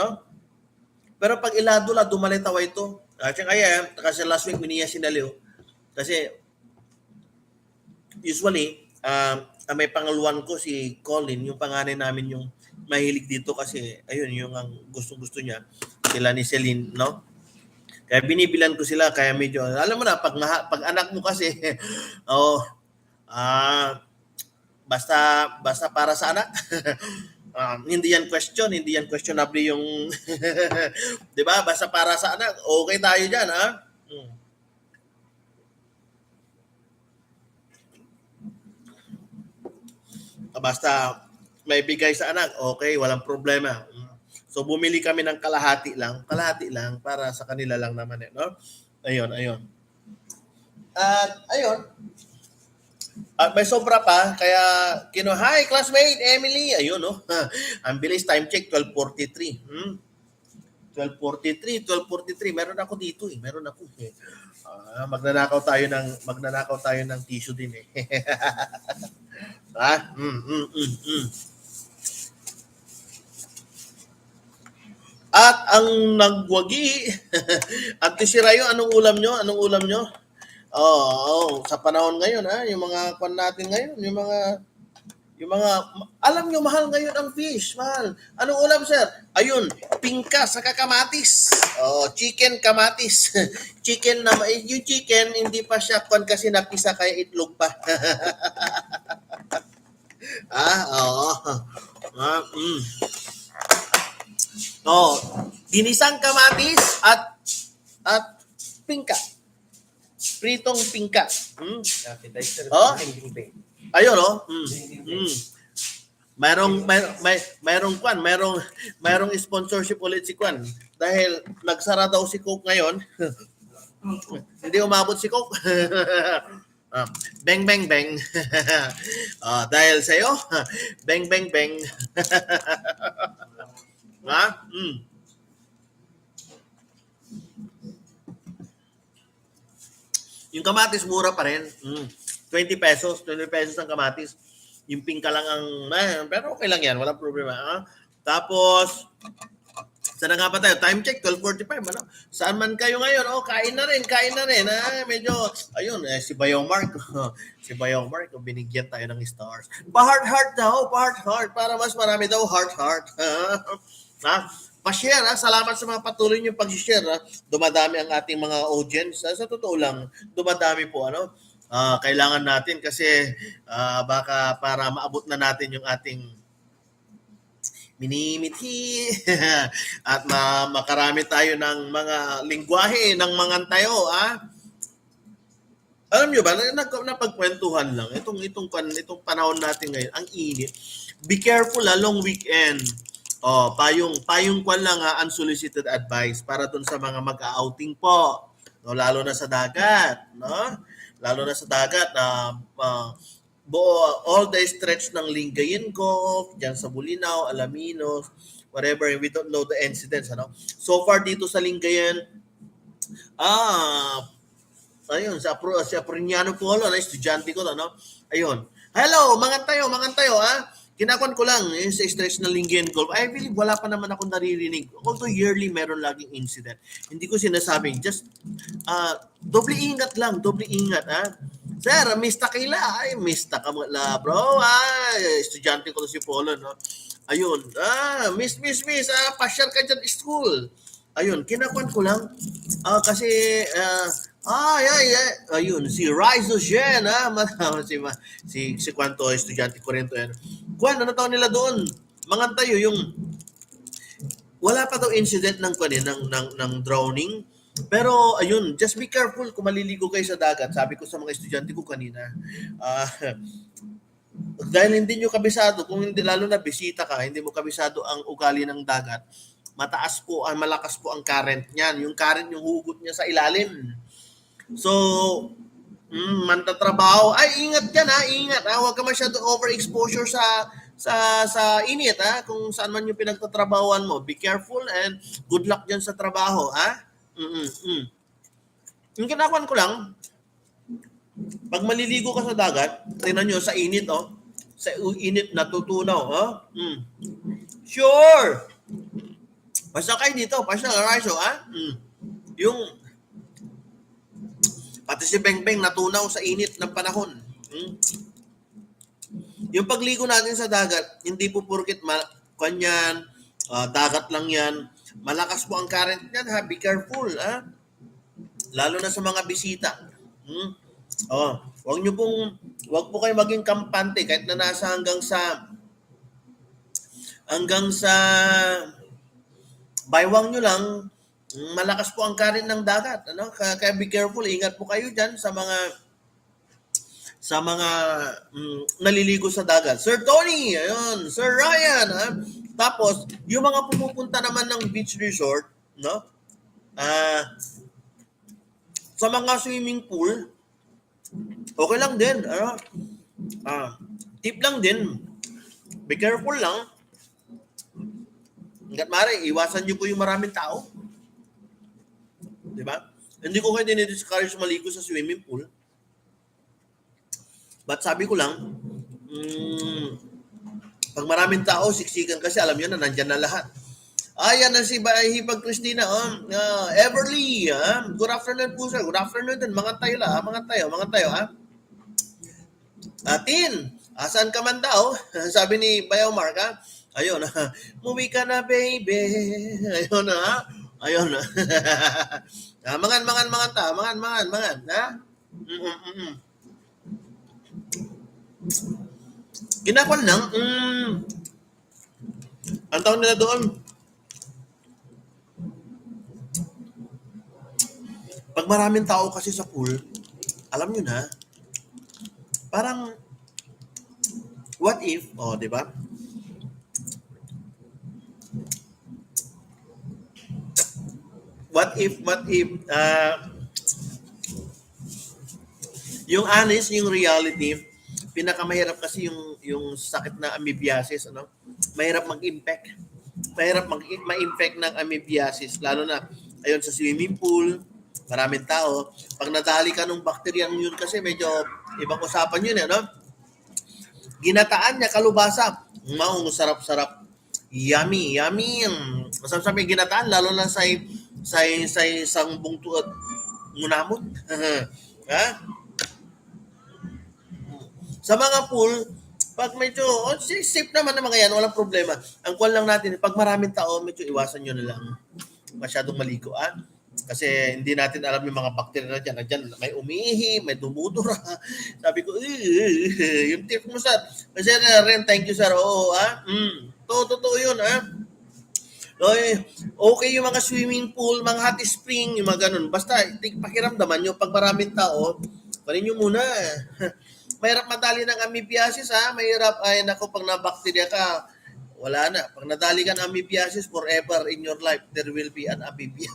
Pero pag ilado-lado, malitawa ito. Kasi last week, miniya sinaliw. Kasi, usually, may pangaluan ko si Colin, yung panganay namin yung mahilig dito kasi ayun yung ang gusto niya, sila ni Celine, no? Kaya binibilan ko sila kaya medyo alam mo na pag anak mo kasi basta para sa anak. Hindi yan questionable yung 'di ba? Basta para sa anak, okay tayo diyan Basta may bigay sa anak, okay, walang problema. So bumili kami ng kalahati lang para sa kanila lang naman no? Ayun. At ayun. At may sobra pa, kaya hi classmate Emily, ayun no. Ang bilis, time check 12:43. 12:43, meron ako dito meron ako magnanakaw tayo ng tissue din At ang nagwagi at Sirayo, anong ulam nyo? Sa panahon ngayon yung mga kwan natin ngayon, yung mga alam nyo mahal ngayon ang fish, mahal. Anong ulam, sir? Ayun, pingka sa kamatis. Chicken kamatis. Chicken na yung chicken hindi pa siya kwan kasi napisa kaya itlog pa. Ginisang kamatis at pingka. Pritong pingka. Ayun Mayroong sponsorship ulit si Kwan dahil nagsara daw si Coke ngayon. Hindi umabot si Coke. Bang bang bang. Dahil sa iyo, bang bang bang. Yung kamatis mura pa rin. 20 pesos ang kamatis. Yung pingka lang ang pero okay lang yan, walang problema. Tapos Saan na nga ba tayo? Time check, 12:45, ano? Saan man kayo ngayon? Oh, kain na rin, kain na rin. Medyo, ayun, si Bayaw Mark. Si Bayaw Mark, binigyan tayo ng stars. Pa-heart-heart daw, pa-heart-heart. Para mas marami daw, heart-heart. Ha? Pa-share, ha? Salamat sa mga patuloy niyong pag-share, ha? Dumadami ang ating mga audience. Sa totoo lang, dumadami po, ano? Kailangan natin kasi baka para maabot na natin yung ating minimithi at makarami tayo ng mga lingwahe ng mga tayo, Alam nyo ba, napagkwentuhan lang, itong panahon natin ngayon, ang init. Be careful, long weekend. Payong kwan lang, unsolicited advice para dun sa mga mag-outing po. No, lalo na sa dagat, no? Lalo na sa dagat na all the stretch ng Lingayen Cove, dyan sa Bulinaw, Alaminos, whatever, we don't know the incidents, ano? So far dito sa Lingayen, ayun, sa Apriniano Polo, na estudyante ko, ano? Ayun. Hello, mga tayo, Kinakwan ko lang sa stretch ng Lingayen Cove. I believe wala pa naman ako naririnig. Although yearly meron laging incident. Hindi ko sinasabing, just doble ingat lang, Sir, mista kila. Ay, mista ka la, bro. Estudyante ko si Polo, no? Ayun. Miss, pasyal ka dyan school. Ayun, kinakwan ko lang. Kasi, ayun, si Rizzo Shen, si Kwanto, estudyante ko rin to yan. Kwan, ano tawag nila doon? Mga tayo, yung, wala pa daw incident ng drowning. Pero ayun, just be careful kung maliligo kayo sa dagat. Sabi ko sa mga estudyante ko kanina, dahil hindi nyo kabisado, kung hindi lalo na bisita ka, hindi mo kabisado ang ugali ng dagat, malakas po ang current niyan. Yung current, yung hugot niya sa ilalim. So, mantatrabaho. Ay, ingat yan, ingat. Huwag ka masyado overexposure sa init, kung saan man yung pinagtatrabahuan mo. Be careful and good luck dyan sa trabaho, Yung kinakuan ko lang, pag maliligo ka sa dagat, tingnan nyo sa init, sa init natutunaw, Sure! Basta kayo dito, basta Rizzo, Yung, pati si Bengbeng natunaw sa init ng panahon. Yung pagligo natin sa dagat, hindi po porket kanyan, dagat lang yan. Malakas po ang current niyan, Be careful, Lalo na sa mga bisita. Wag po kayo maging kampante kahit na nasa hanggang sa baywang nyo lang, malakas po ang current ng dagat, ano? Kaya be careful, ingat po kayo diyan sa mga naliligo sa dagat. Sir Tony, ayun, Sir Ryan, Tapos, yung mga pumupunta naman ng beach resort, no? Sa mga swimming pool, okay lang din, tip lang din. Be careful lang. Hanggat maaari, iwasan niyo po yung maraming tao. Di ba? Hindi ko kayo dinidiscourage maligo sa swimming pool. But sabi ko lang, pag maraming tao, siksikan kasi alam nyo na nandyan na lahat. Yan na si Hipag Christina. Everly. Good afternoon po, sir. Good afternoon din. Mga tayo. Tin, asan ka man daw? Sabi ni Bayaw Mark, Ayun, muwi ka na, baby. Ayun, Ayun. Mangan, Kinakwan lang, ang tawag nila doon, pag maraming tao kasi sa pool, alam nyo na, parang, what if, di ba? What if, yung honest, yung reality, pinakamahirap kasi yung sakit na amoebiasis, ano? Mahirap mag-impact. Mahirap ma-infect ng amoebiasis, lalo na, ayun, sa swimming pool, maraming tao. Pag nadali ka ng bacteria yun kasi medyo ibang usapan yun, ano? Ginataan niya, kalubasa. Sarap-sarap. Yummy. Masarap may ginataan, lalo na sa isang bungtuat ngunamot. Ha? Sa mga pool, pag medyo, safe naman ng mga yan, walang problema. Ang kuwan lang natin, pag maraming tao, medyo iwasan nyo na lang masyadong maligo. Kasi hindi natin alam yung mga bacteria na dyan. Nandyan, may umihi, may dumudura. Sabi ko, yung tip mo, sir. Kasi rin, thank you, sir. Oo, totoo yun, Okay, yung mga swimming pool, mga hot spring, yung mga ganun. Basta, pakiramdaman nyo, pag maraming tao, panin nyo muna. Mahirap madali ng amoebiasis, Mahirap, ay nako, pag nabakterya ka, wala na. Pag nadali ka ng amoebiasis, forever in your life, there will be an amebia.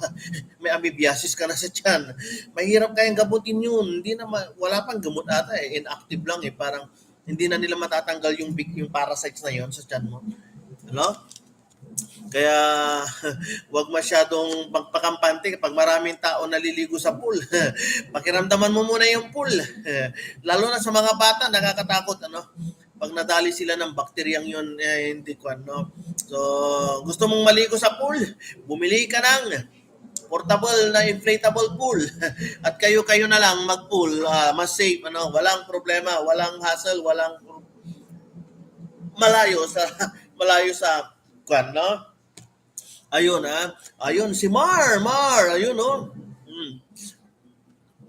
May amoebiasis ka na sa tiyan. Mahirap kayang gamutin yun. Hindi na, wala pang gamot ata Inactive lang Parang, hindi na nila matatanggal yung parasites na yon sa tiyan mo. Ano? Kaya wag masyadong pagpakampante kapag maraming tao naliligo sa pool. Pakiramdaman mo muna yung pool. Lalo na sa mga bata, nakakatakot pag nadali sila ng bakteryang yun, hindi ko So, gusto mong maligo sa pool, bumili ka ng portable na inflatable pool. At kayo na lang mag-pool, mas safe, walang problema, walang hassle, walang malayo sa Ayun ayun si Mar, ayun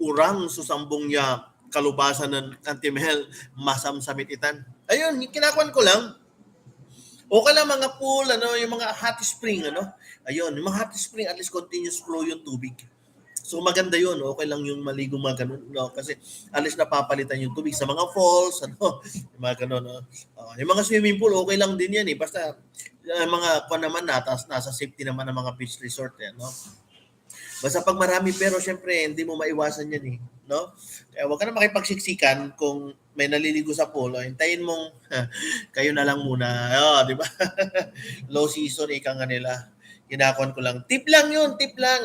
urang susambong niya kalubasan ng antimehel masamsamit itan. Ayun, kinakuan ko lang. Okay lang mga pool, yung mga hot spring, Ayun, yung mga hot spring, at least continuous flow yung tubig. So maganda yun, okay lang yung maligo mga ganun, kasi at least napapalitan yung tubig sa mga falls, yung mga ganun, yung mga swimming pool, okay lang din yan basta mga naman nasa safety naman ng mga beach resort Basta pag marami, pero syempre hindi mo maiwasan yan Kaya huwag ka na makipagsiksikan kung may naliligo sa pool, hintayin mong kayo na lang muna, di ba? Low season, ika nga nila. Kinakon ko lang. Tip lang yun, tip lang,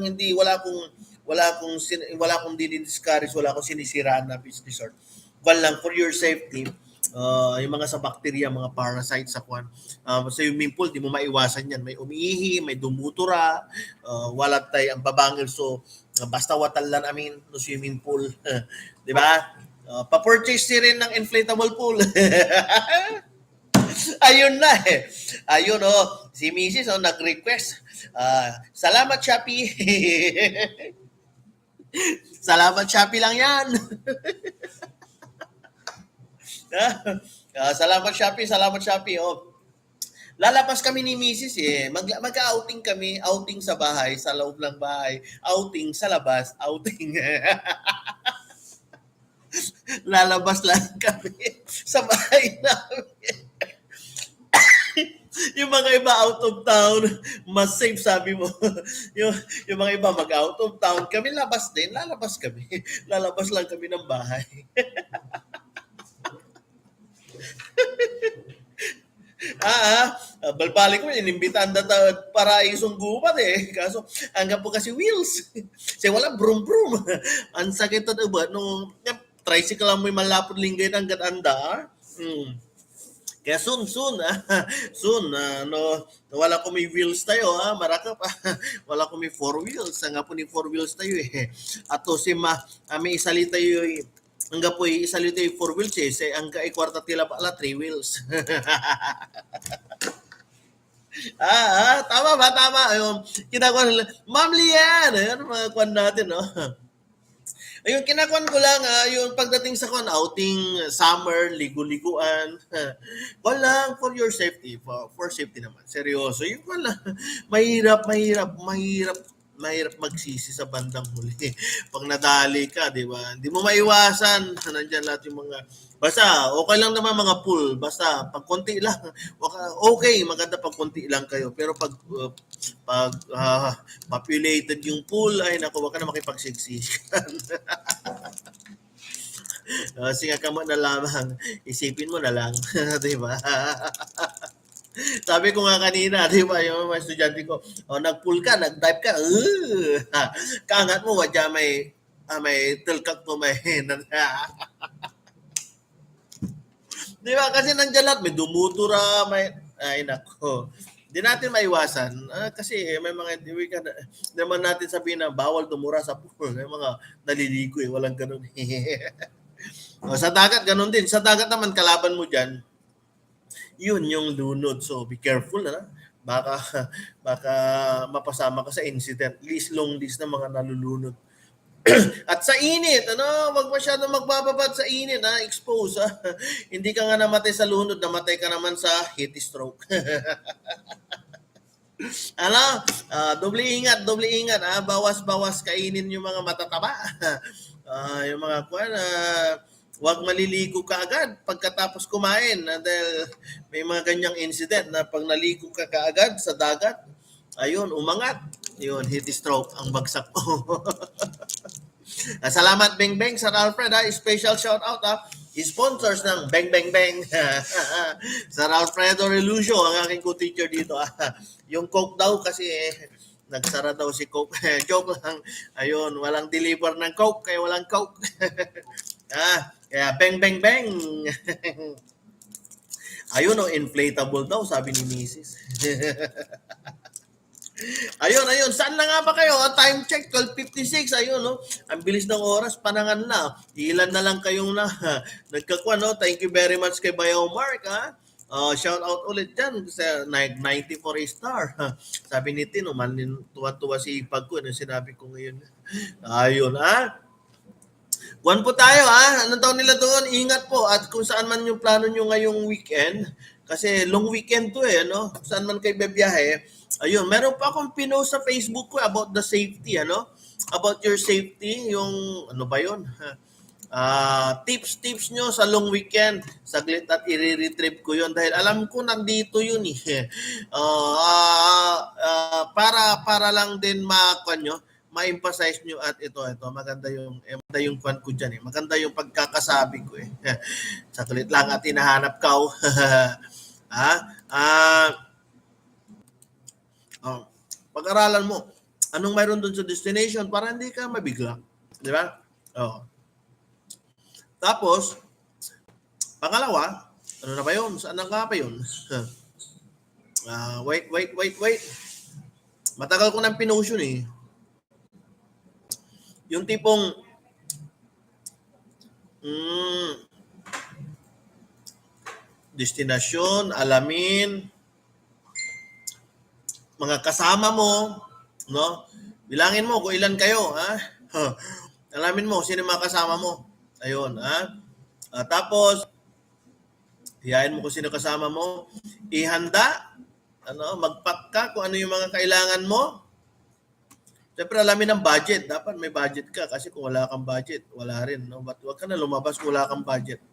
hindi, wala akong dinidiscourage, wala akong sinisiraan na beach resort. Kwan lang, for your safety, yung mga sa bacteria, mga parasites sa sa swimming pool, di mo maiwasan yan. May umiihi, may dumutura, walat tay ang babangil. So, basta watalan no swimming pool. Di ba? Pa-purchase rin ng inflatable pool. Ayun na Ayun si Mrs. nag-request. Salamat Shopee. Salamat Shopee lang yan. Salamat Shopee. Lalabas kami ni Mrs. Mag-outing kami, outing sa bahay, sa loob ng bahay, outing sa labas, outing. Lalabas lang kami sa bahay namin. Yung mga iba out of town, mas safe sabi mo. yung mga iba mag-out of town, kami lalabas kami. Lalabas lang kami ng bahay. Balbalik ko, inimbitan na para isong gupat Kaso, hanggang po kasi wheels. Kasi wala, brum-brum. Ang sakit na ba? Nung tricycle lang mo yung malapot linggay hanggang anda. Kaya soon, wala ko may wheels tayo, maraka pa. Wala ko may four wheels. Nga po ni four wheels tayo Ato si may isalita tayo hanggang po isalita yung four wheels hanggang kwarta tila pala, three wheels. Tama ba? Tama. Kinakawan nila. Ma'am Lian, mga kwan natin, Ayun, kinakuan ko lang, yung pagdating sa outing, summer, ligo-liguan. Lang for your safety, for safety naman. Seryoso, yun wala. Mahirap magsisi sa bandang huli. Pag nadali ka, di ba? Hindi mo maiwasan. Nandiyan lahat yung mga... Basta, okay lang naman mga pool. Basta, pag konti lang. Okay, maganda pag konti lang kayo. Pero pag populated yung pool, ay naku, wag ka na makipagsiksikan. Singa ka mo na lamang. Isipin mo na lang. Di ba? Sabi ko nga kanina, di ba, yung mga estudyante ko, nag-pool ka, nag-dive ka, kaangat mo, wadya may tilkak mo, di ba, kasi nandiyan lahat, may dumutura, ay nako, Di natin maiwasan. Kasi may mga, di ka naman natin sabihin na bawal tumura sa pool. May mga naliligo walang ganun. Sa dagat, ganun din. Sa dagat naman, kalaban mo dyan, yun yung lunod. So be careful na. Baka baka mapasama ka sa incident. Long list na mga nalulunod. At sa init, wag masyadong magbababad sa init, expose. Hindi ka nga namatay sa lunod, namatay ka naman sa heat stroke. Doble ingat, bawas-bawas kainin yung mga matataba. Yung mga kuwan, wag maliligo ka agad pagkatapos kumain dahil may mga ganyang incident na pag naligo ka kaagad sa dagat, ayun, umangat. Yun, heat stroke ang bagsak ko. Salamat Beng Beng Sir Alfred special shout out sponsors ng Beng Beng Beng. Sir Alfredo Relucio ang aking co-teacher dito. Yung Coke daw kasi nagsara daw si Coke. Joke lang. Ayun, walang deliver ng Coke kaya walang Coke. Kaya Beng Beng Beng. Ayun inflatable daw sabi ni Mrs. Ayun. Saan na nga ba kayo? Time check, 12:56. Ayun, Ang bilis ng oras, panangan na. Ilan na lang kayong nagkakuan, Thank you very much kay Bayaw Mark, shout out ulit dyan sa 94 star. Sabi ni Tino, tuwa-tuwa si Ipag ko. Sinabi ko ngayon. Ayun, Kuwan po tayo, Anong taon nila doon? Ingat po. At kung saan man yung plano nyo ngayong weekend, kasi long weekend to Saan man kayo bebiyahe, ayun, meron pa akong pinost sa Facebook ko about the safety, About your safety, yung, ano ba yun? Tips nyo sa long weekend. Saglit at i-retrieve ko yun dahil alam ko nandito yun para lang din ma-emphasize nyo at ito, maganda yung kwan ko dyan Maganda yung pagkakasabi ko Saglit lang at hinahanap ka pag-aralan mo anong mayroon doon sa destination para hindi ka mabigla. Di ba? Tapos, pangalawa, ano na ba yun? Saan na nga pa yun? Wait. Matagal ko ng pinost yun Yung tipong destinasyon, alamin, mga kasama mo, Bilangin mo kung ilan kayo, Alamin mo sino mga kasama mo. Ayun, tapos hiyain mo kung sino kasama mo. Ihanda, mag-pack ka kung ano yung mga kailangan mo. Siyempre, alamin ang budget. Dapat may budget ka kasi kung wala kang budget, wala rin. But huwag ka na lumabas kung wala kang budget.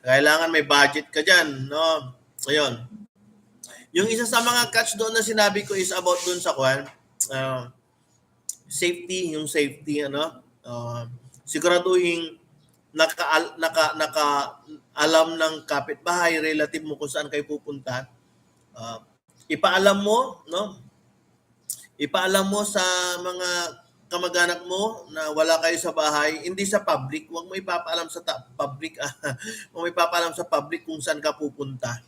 Kailangan may budget ka dyan. Ayun. Yung isa sa mga catch doon na sinabi ko is about doon sa safety, yung safety, siguraduhin alam ng kapitbahay, relative mo kung saan kayo pupunta. Ipaalam mo sa mga kamag-anak mo na wala kayo sa bahay, hindi sa public. Huwag mo ipapaalam sa public. Huwag mo ipapaalam sa public kung saan ka pupunta.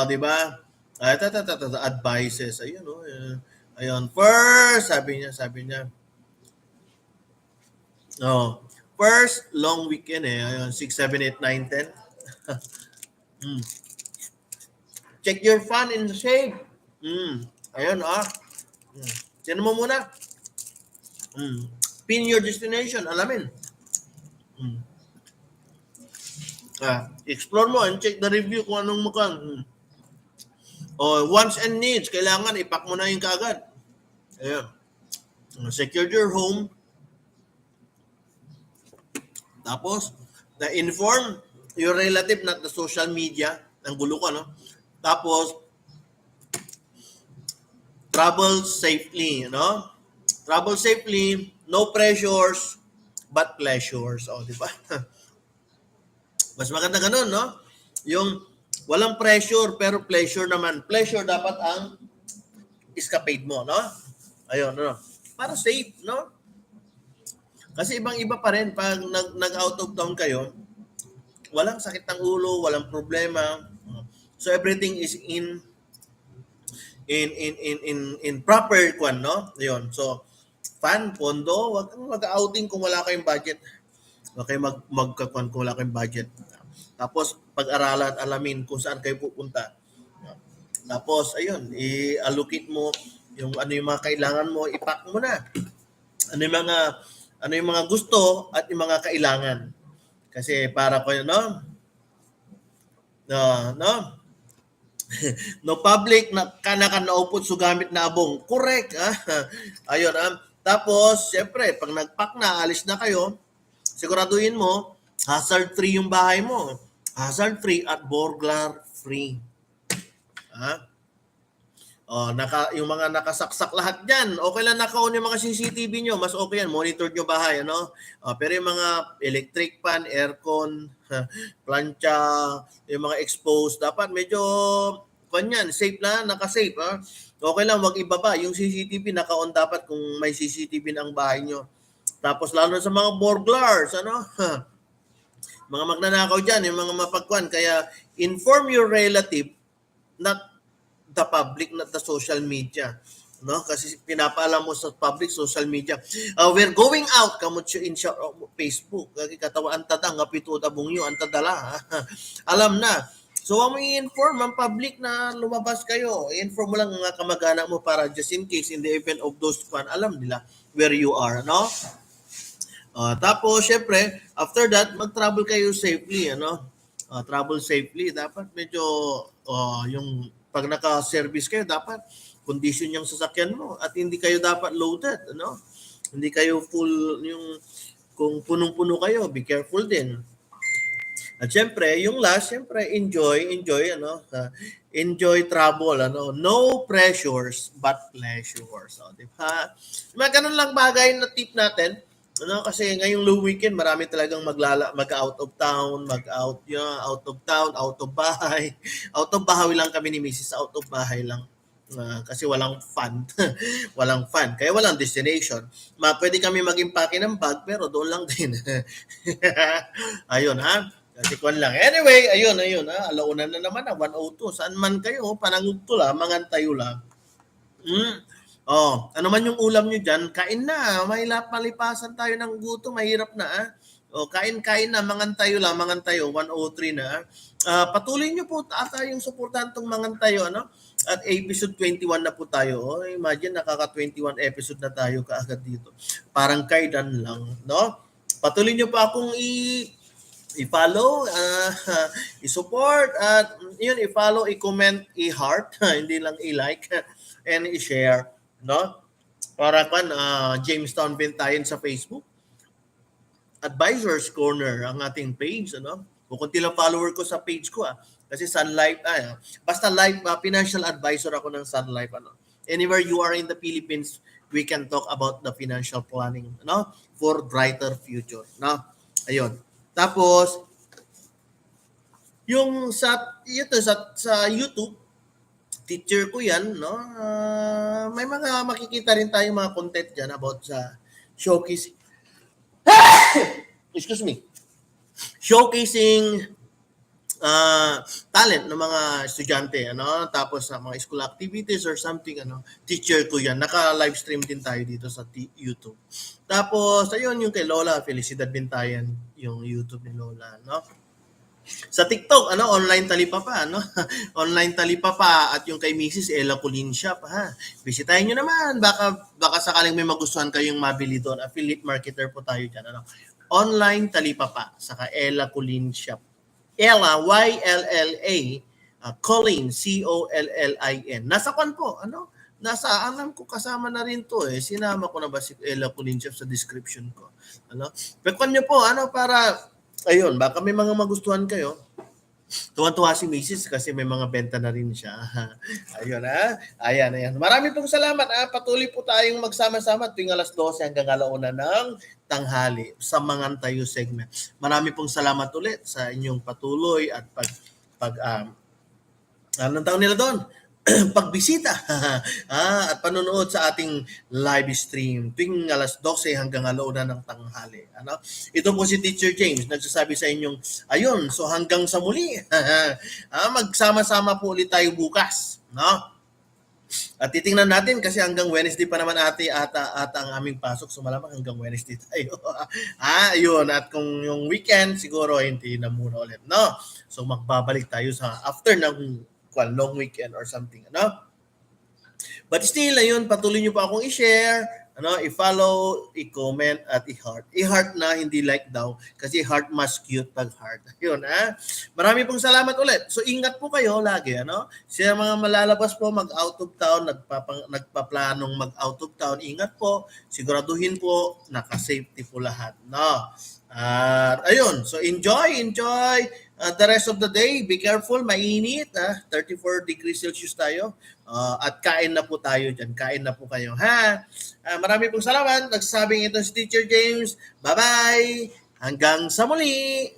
Di ba? Advices. Ayun. First, sabi niya. First, long weekend Ayun, 6, 7, 8, 9, 10. Check your fun in the shape. Ayun, Tinan mo muna. Pin your destination, alamin. Explore mo and check the review kung anong mukhang. Wants and needs, kailangan ipack mo na yung kaagad. Ayun. Secure your home. Tapos, inform your relative, not the social media. Ang gulo ko, Tapos, travel safely, Travel safely, no pressures, but pleasures. Di ba? Mas maganda ganun, Yung walang pressure, pero pleasure naman. Pleasure dapat ang escapade mo, Ayun, para safe, Kasi ibang-iba pa rin pag nag-out of town kayo, walang sakit ng ulo, walang problema. So everything is in in proper kwan, no? Yun. So, pondo, wag kang mag-outing kung wala kayong budget. Wag kayong magkakwan kung wala kayong budget. Tapos, pag-aralan, alamin kung saan kayo pupunta. Tapos, ayun, i-allocate mo ano yung mga kailangan mo, ipack mo na. Ano yung mga gusto at yung mga kailangan. Kasi para ko yun, no? No? No public na naupot sugamit na abong. Correct. Ayun. Tapos, syempre, pag nag-pack na, alis na kayo, siguraduhin mo, hazard-free yung bahay mo. Hazard-free at burglar-free. Yung mga nakasaksak lahat diyan, okay lang naka-on yung mga CCTV nyo, mas okay yan, monitor nyo bahay, ano? Pero yung mga electric fan, aircon, plancha, yung mga exposed, dapat medyo, kanyan, safe na, naka-safe, ha? Okay lang, wag ibaba, yung CCTV naka-on dapat kung may CCTV na ang bahay nyo. Tapos lalo sa mga burglars, ano? Mga magnanakaw dyan, yung mga mapagkwan, kaya inform your relative, not the public, not the social media, no? Kasi pinapaalam mo sa public, social media, we're going out kamutyo in Facebook, kaya katawa ang tadang kapito tabong yun ang tadala. Alam na. So ang i-inform ang public na lumabas kayo, i-inform mo lang ang kamag-anak mo para just in case in the event of those fun, alam nila where you are, no? Tapos syempre after that mag-travel kayo safely, ano? Travel safely, dapat medyo yung pag naka-service kayo, dapat condition yung sasakyan mo at hindi kayo dapat loaded, ano? Hindi kayo full, yung kung punong-puno kayo, be careful din. At syempre, yung last, syempre, enjoy, ano? Enjoy travel, ano? No pressures, but pleasures. So, di ba? Mga ganun lang bagay na tip natin. Ano, kasi ngayong long weekend, marami talagang mag-out of town, out of town, out of bahay. Out of bahay lang kami ni Mrs. Out of bahay lang. Kasi walang fun. Walang fun. Kaya walang destination. Pwede kami mag-impake ng bag, pero doon lang din. Ayun, ha? Kasi kwan lang. Anyway, ayun, ha? Alauna na naman, 1:02. Saan man kayo, panangugto lang, mangantayo lang. Ano man yung ulam nyo dyan, kain na. Malipasan tayo ng gutom, mahirap na. Kain na, mangantayo lang, 1:03 na. Patuloy nyo po yung suportahan tong mangantayo, ano? At episode 21 na po tayo. Imagine, nakaka-21 episode na tayo kaagad dito. Parang kaidan lang, no? Patuloy nyo pa akong i-follow, i-support, at yun, i-follow, i-comment, i-heart, hindi lang i-like, and i-share, no? Para kan Jamestown Bentayan sa Facebook. Advisors Corner ang ating page, ano? Kunti lang follower ko sa page ko, kasi Sun Life, basta life, financial advisor ako ng Sun Life, ano? Anywhere you are in the Philippines, we can talk about the financial planning, no? For brighter future, no? Ayun. Tapos yung sa YouTube, teacher ko 'yan, no? May mga makikita rin tayong mga content diyan about sa showcasing. Excuse me. Showcasing talent ng mga estudyante, ano? Tapos sa mga school activities or something, ano? Teacher ko 'yan. Naka-live stream din tayo dito sa YouTube. Tapos ayun yung kay Lola Felicidad Bintayan, yung YouTube ni Lola, no? Sa TikTok, ano, online talipapa, ano? Online talipapa at yung kay Mrs. Ella Colin Shop, ha. Bisitahin niyo naman, baka sakaling may magustuhan kayong mabili doon. Affiliate marketer po tayo diyan, ano. Online talipapa saka Ella Colin Shop. Ella YLLA, Colin COLLIN. Nasa kwan po, ano? Alam ko kasama na rin to eh. Sinama ko na ba si Ella Colin Shop sa description ko? Ano? Pekwan niyo po, ano, para ayun, baka may mga magustuhan kayo. Tuwan-tuwa si Mrs. kasi may mga benta na rin siya. Ayun, ha? Ayan. Marami pong salamat. Patuloy po tayong magsama-sama tuwing 12:00 hanggang 1:00 ng tanghali sa Mangantayo segment. Marami pong salamat ulit sa inyong patuloy at anong tawag nila doon? Pagbisita at panonood sa ating live stream tuwing 12:00 hanggang 1:00 ng tanghali. Ano? Ito po si Teacher James, nagsasabi sa inyong, ayun, so hanggang sa muli. Magsama-sama po ulit tayo bukas. No? At titingnan natin kasi hanggang Wednesday pa naman ata ang aming pasok. So malamang hanggang Wednesday tayo. Yun. At kung yung weekend, siguro hindi na muna ulit. No? So magbabalik tayo sa after ng long weekend or something. Ano? But still, ayun, patuloy nyo pa akong i-share, i-follow, i-comment, at i-heart. I-heart na, hindi like daw, kasi heart mas cute pag heart. Ayun, Marami pong salamat ulit. So, ingat po kayo lagi, Sa mga malalabas po, mag-out of town, nagpaplanong mag-out of town, ingat po, siguraduhin po, naka-safety po lahat, no? At ayun, so enjoy the rest of the day. Be careful, mainit, 34 degrees Celsius tayo. At kain na po tayo dyan. Kain na po kayo, ha? Marami pong salamat. Nagsasabing ito si Teacher James. Bye-bye! Hanggang sa muli!